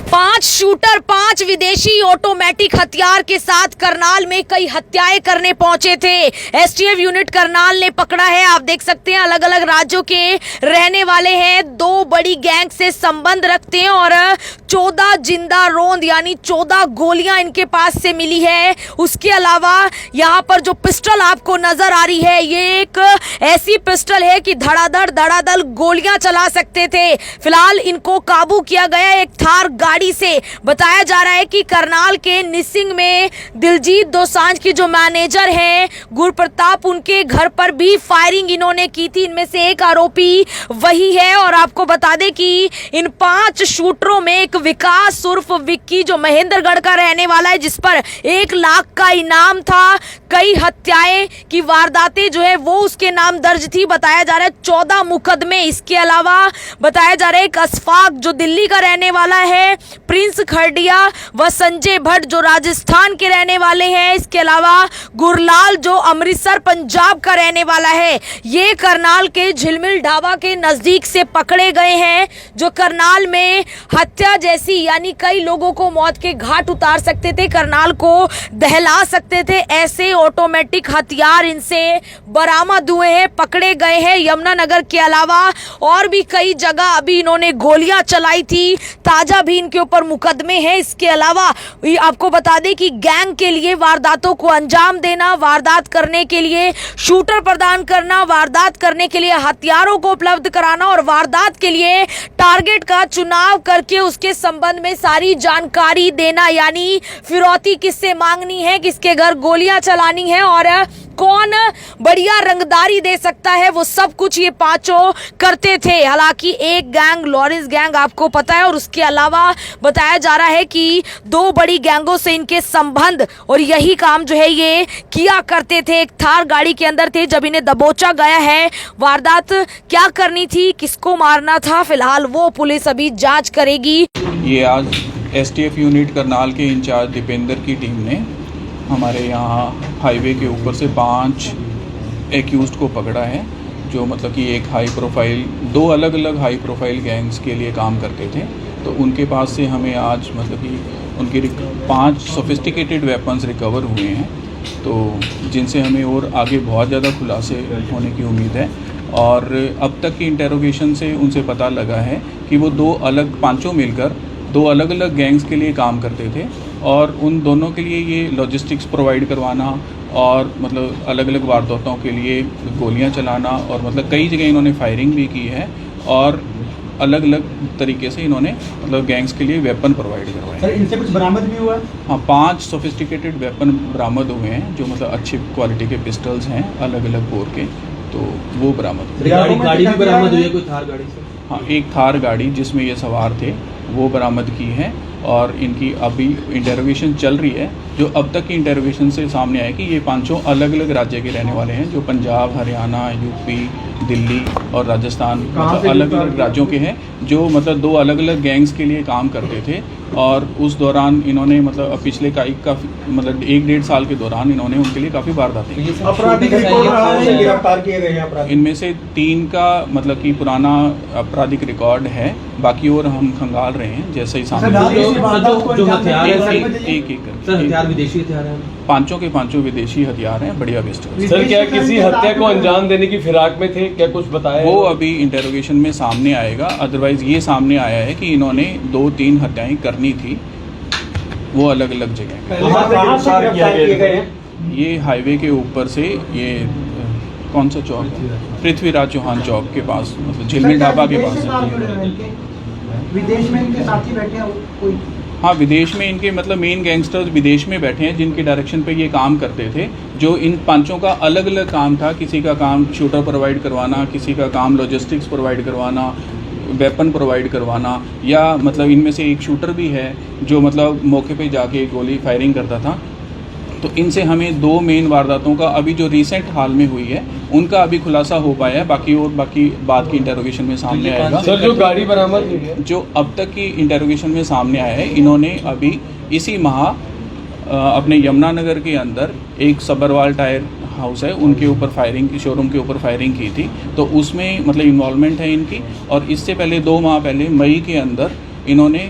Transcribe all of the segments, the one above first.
5 shooter 5 विदेशी automatic हथियार के साथ करनाल में कई हत्याएं करने पहुंचे थे। एसटीएफ यूनिट करनाल ने पकड़ा है। आप देख सकते हैं अलग अलग राज्यों के रहने वाले हैं, 2 बड़ी गैंग से संबंध रखते हैं और 14 जिंदा रोंद यानी 14 गोलियां इनके पास से मिली है। उसके अलावा यहाँ पर जो पिस्टल आपको नजर आ रही है, ये एक ऐसी पिस्टल है कि धड़ाधड़ गोलियां चला सकते थे। फिलहाल इनको काबू किया गया एक थार गाड़ी से। बताया जा रहा है कि करनाल के निसिंग में दिलजीत दोसांझ की जो मैनेजर हैं गुरप्रताप, उनके घर पर भी फायरिंग इन्होंने की थी। इनमें से एक आरोपी वही है। और आपको बता दें कि इन 5 शूटरों में एक विकास उर्फ विक्की जो महेंद्रगढ़ का रहने वाला है, जिस पर 1 लाख का इनाम था। कई हत्याएं की वारदातें जो है वो उसके नाम दर्ज थी। बताया जा रहा है 14 मुकदमे। इसके अलावा बताया जा रहा है एक अशफाक जो दिल्ली का रहने वाला है, प्रिंस खरडिया व संजय भट्ट जो राजस्थान के रहने वाले हैं। इसके अलावा गुरलाल जो अमृतसर पंजाब का रहने वाला है। ये करनाल के झिलमिल ढाबा के नजदीक से पकड़े गए हैं, जो करनाल में हत्या जैसी यानी कई लोगों को मौत के घाट उतार सकते थे, करनाल को दहला सकते थे। ऐसे ऑटोमेटिक हथियार इनसे बरामद हुए हैं, पकड़े गए हैं। यमुनानगर के अलावा और भी कई जगह अभी इन्होंने गोलियां चलाई थी। ताजा भी इनके ऊपर मुकदमे हैं। इसके अलावा आपको बता दें कि गैंग के लिए वारदातों को अंजाम देना, वारदात करने के लिए शूटर प्रदान करना, वारदात करने के लिए हथियारों को उपलब्ध कराना और वारदात के लिए टारगेट का चुनाव करके उसके संबंध में सारी जानकारी देना, यानी फिरौती किससे मांगनी है, किसके घर गोलियां चलानी है और कौन बढ़िया रंगदारी दे सकता है, वो सब कुछ ये 5 करते थे। हालांकि एक गैंग लॉरेंस गैंग आपको पता है और उसके अलावा बताया जा रहा है कि 2 बड़ी गैंगों से इनके संबंध और यही काम जो है ये किया करते थे। एक थार गाड़ी के अंदर थे जब इन्हें दबोचा गया है। वारदात क्या करनी थी, किसको मारना था, फिलहाल वो पुलिस अभी जांच करेगी। ये आज एसटीएफ यूनिट करनाल के इंचार्ज दीपेंद्र की टीम ने हमारे यहाँ हाईवे के ऊपर से 5 एक्यूज़्ड को पकड़ा है, जो मतलब कि एक हाई प्रोफाइल 2 अलग अलग हाई प्रोफाइल गैंग्स के लिए काम करते थे। तो उनके पास से हमें आज मतलब कि उनके 5 सोफिस्टिकेटेड वेपन्स रिकवर हुए हैं, तो जिनसे हमें और आगे बहुत ज़्यादा खुलासे होने की उम्मीद है। और अब तक की इंटेरोगेशन से उनसे पता लगा है कि वो 5 मिलकर 2 अलग अलग गैंग्स के लिए काम करते थे और उन दोनों के लिए ये लॉजिस्टिक्स प्रोवाइड करवाना और मतलब अलग अलग वारदातों के लिए गोलियां चलाना और मतलब कई जगह इन्होंने फायरिंग भी की है और अलग अलग तरीके से इन्होंने मतलब गैंग्स के लिए वेपन प्रोवाइड करवाए। सर, इनसे कुछ बरामद भी हुआ? हाँ, 5 सोफिस्टिकेटेड वेपन बरामद हुए हैं, जो मतलब अच्छी क्वालिटी के पिस्टल्स हैं अलग अलग बोर के, तो वो बरामद हुए। गाड़ी भी बरामद हुई है कोई थार गाड़ी से? हाँ, एक थार गाड़ी जिसमें ये सवार थे वो बरामद की है और इनकी अभी इंटेरोगेशन चल रही है। जो अब तक की इंटेरोगेशन से सामने आया कि ये 5 अलग अलग राज्य के रहने वाले हैं, जो पंजाब, हरियाणा, यूपी, दिल्ली और राजस्थान मतलब अलग अलग राज्यों के हैं, जो मतलब 2 अलग अलग गैंग्स के लिए काम करते थे। और उस दौरान इन्होंने मतलब पिछले काफ़ी मतलब 1-1.5 साल के दौरान इन्होंने उनके लिए काफ़ी वारदातें की। आपराधिक रिकॉर्ड रहा है, गिरफ्तार किए गए हैं अपराधी? इनमें से 3 का मतलब कि पुराना आपराधिक रिकॉर्ड है, बाकी और हम खंगाल रहे हैं जैसे ही सामने। जो हथियार एक विदेशी हथियार हैं? 5 के 5 विदेशी हथियार हैं, बढ़िया पिस्टल। सर, क्या किसी हत्या को अंजाम देने की फिराक में थे, क्या कुछ बताया? वो अभी इंटेरोगेशन में सामने आएगा। अदरवाइज ये सामने आया है कि इन्होंने 2-3 हत्याएं करनी थी, वो अलग अलग जगह। ये हाईवे के ऊपर से ये कौन सा चौक है, पृथ्वीराज चौहान चौक के पास, मतलब झिलमिल ढाबा के पास। विदेश में इनके साथी बैठे हैं कोई? हाँ, विदेश में इनके मतलब मेन गैंगस्टर्स विदेश में बैठे हैं, जिनके डायरेक्शन पे ये काम करते थे। जो इन 5 का अलग अलग काम था, किसी का काम शूटर प्रोवाइड करवाना, किसी का काम लॉजिस्टिक्स प्रोवाइड करवाना, वेपन प्रोवाइड करवाना, या मतलब इनमें से एक शूटर भी है जो मतलब मौके पे जाके गोली फायरिंग करता था। तो इनसे हमें 2 मेन वारदातों का अभी जो रिसेंट हाल में हुई है उनका अभी खुलासा हो पाया है, बाकी बाद की इंटेरोगेशन में सामने आएगा। सर, जो गाड़ी बरामद हुई है, जो अब तक की इंटेरोगेशन में सामने आया है, इन्होंने अभी इसी माह अपने यमुनानगर के अंदर एक सबरवाल टायर हाउस है, उनके ऊपर फायरिंग की, शोरूम के ऊपर फायरिंग की थी। तो उसमें मतलब इन्वॉल्वमेंट है इनकी। और इससे पहले 2 माह पहले मई के अंदर इन्होंने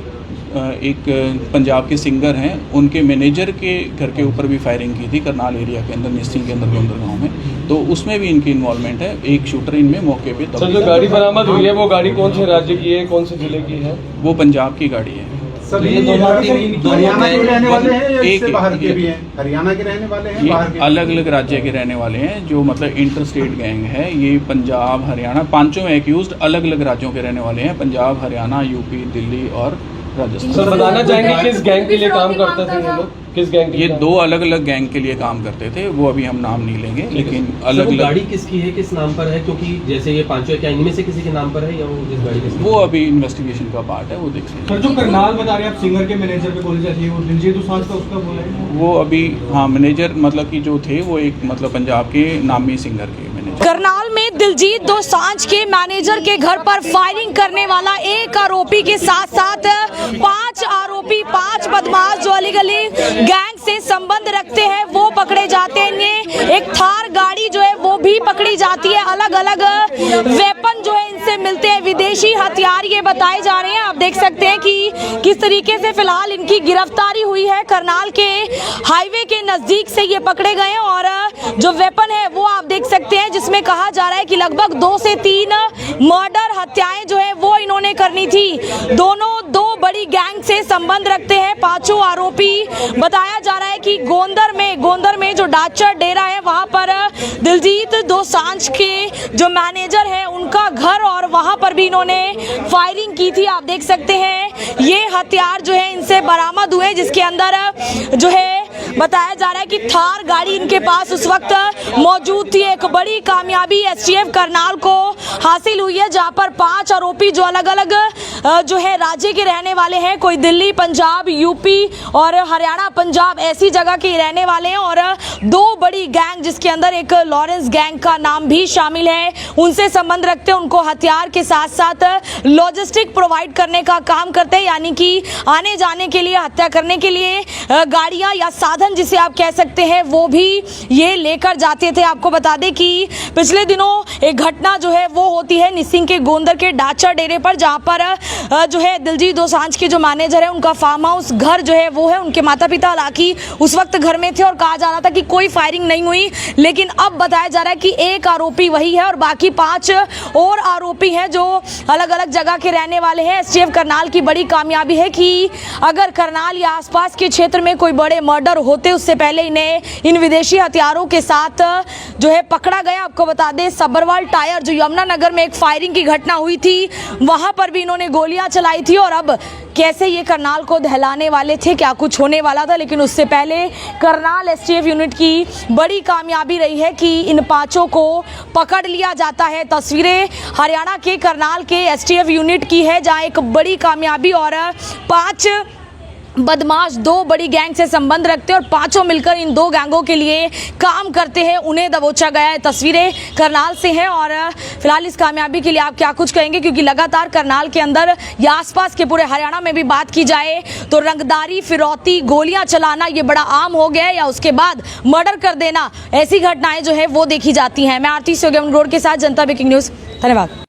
एक पंजाब के सिंगर हैं, उनके मैनेजर के घर के ऊपर भी फायरिंग की थी करनाल एरिया के अंदर, निस्सिंग के अंदर गोंदर गाँव में। तो उसमें भी इनकी इन्वॉल्वमेंट है। एक शूटर इनमें मौके पे सर जो गाड़ी बरामद हुई है वो गाड़ी कौन से राज्य की है, कौन से जिले की है? वो पंजाब की गाड़ी है। सब ये हरियाणा के रहने वाले हैं या इससे बाहर के भी हैं? हरियाणा के रहने वाले हैं, बाहर के? अलग अलग राज्य के रहने वाले हैं, जो मतलब इंटर स्टेट गैंग है। ये पंजाब, हरियाणा, पांचों एक्यूज्ड अलग अलग राज्यों के रहने वाले हैं। पंजाब, हरियाणा, यूपी, दिल्ली और राजस्थान। सर बताना चाहेंगे किस गैंग के लिए काम करते थे ये लोग, किस गैंग के ये लिए? दो अलग अलग गैंग के लिए काम करते थे, वो अभी हम नाम नहीं लेंगे, लेकिन अलग वो अलग। गाड़ी किसकी है, किस नाम पर है? क्योंकि जैसे ये पांचों, क्या इनमें से किसी के नाम पर है या वो जिस गाड़ी के? वो अभी इन्वेस्टिगेशन का पार्ट है, वो देख सकते सर जो करनाल बता रहे हैं आप, सिंगर के मैनेजर पे गोली चली है, वो दिलजीत दोसांझ का उसका बोला है? वो अभी हाँ मैनेजर मतलब कि जो थे वो एक मतलब पंजाब के नामी सिंगर के मैनेजर। करनाल में दिलजीत दोसांझ के मैनेजर के घर पर फायरिंग करने वाला एक आरोपी के साथ साथ 5 आरोपी, 5 बदमाश जो अलग अलग गैंग से संबंध रखते हैं वो पकड़े जाते हैं। एक थार गाड़ी जो है वो भी पकड़ी जाती है। अलग अलग वेपन जो है इनसे मिलते हैं, विदेशी हथियार ये बताए जा रहे हैं। आप देख सकते हैं कि किस तरीके से फिलहाल इनकी गिरफ्तारी हुई है। करनाल के हाईवे के नजदीक से ये पकड़े गए हैं और जो वेपन है वो आप देख सकते हैं, जिसमें कहा जा रहा है कि लगभग 2 से 3 मर्डर, हत्याएं जो है वो इन्होंने करनी थी। दोनों 2 बड़ी गैंग से संबंध रखते हैं। 5 आरोपी बताया जा रहा है कि गोंदर में जो डाचर डेरा है वहां पर दिलजीत दोसांझ के जो मैनेजर है उनका घर, और वहां पर भी इन्होंने फायरिंग की थी। आप देख सकते हैं ये हथियार जो है इनसे बरामद हुए, जिसके अंदर जो है बताया जा रहा है कि थार गाड़ी इनके पास उस वक्त मौजूद थी। एक बड़ी कामयाबी एसटीएफ करनाल को हासिल हुई है, जहां पर 5 आरोपी जो अलग अलग जो है राज्य के रहने वाले हैं, कोई दिल्ली, पंजाब, यूपी और हरियाणा, पंजाब ऐसी जगह के रहने वाले हैं, और 2 बड़ी गैंग जिसके अंदर एक लॉरेंस गैंग का नाम भी शामिल है, उनसे संबंध रखते हैं। उनको हथियार के साथ साथ लॉजिस्टिक प्रोवाइड करने का काम करते हैं, यानी कि आने जाने के लिए, हत्या करने के लिए गाड़ियां या साधन जिसे आप कह सकते हैं वो भी ये लेकर जाते थे। आपको बता दें कि पिछले दिनों एक घटना जो है वो होती है निस्सिंग के गोंदर के डाचर डेरे पर, जहां पर जो है दिलजीत दोसांझ के जो मैनेजर है उनका फार्म हाउस घर जो है वो है। उनके माता पिता हालांकि उस वक्त घर में थे और कहा जा रहा था कि कोई फायरिंग नहीं हुई, लेकिन अब बताया जा रहा है कि एक आरोपी वही है और बाकी 5 और आरोपी हैं जो अलग अलग जगह के रहने वाले हैं। एसटीएफ करनाल की बड़ी कामयाबी है कि अगर करनाल या आसपास के क्षेत्र में कोई बड़े मर्डर होते उससे पहले इन्हें इन विदेशी हथियारों के साथ जो है पकड़ा गया। आपको बता दें सब्बरवाल टायर जो यमुनानगर में एक फायरिंग की घटना हुई थी, वहां पर भी इन्होंने गोलियां चलाई थी, और अब कैसे ये करनाल को दहलाने वाले थे, क्या कुछ होने वाला था। लेकिन उससे पहले करनाल एसटीएफ यूनिट की बड़ी कामयाबी रही है कि इन 5 को पकड़ लिया जाता है। तस्वीरें हरियाणा के करनाल के एसटीएफ यूनिट की है, जहां एक बड़ी कामयाबी और 5 बदमाश 2 बड़ी गैंग से संबंध रखते हैं और 5 मिलकर इन 2 गैंगों के लिए काम करते हैं, उन्हें दबोचा गया है। तस्वीरें करनाल से हैं और फिलहाल इस कामयाबी के लिए आप क्या कुछ कहेंगे, क्योंकि लगातार करनाल के अंदर या आसपास के पूरे हरियाणा में भी बात की जाए तो रंगदारी, फिरौती, गोलियां चलाना ये बड़ा आम हो गया है, या उसके बाद मर्डर कर देना, ऐसी घटनाएं जो है वो देखी जाती हैं। मैं आरती सोगम रोड के साथ जनता ब्रेकिंग न्यूज़, धन्यवाद।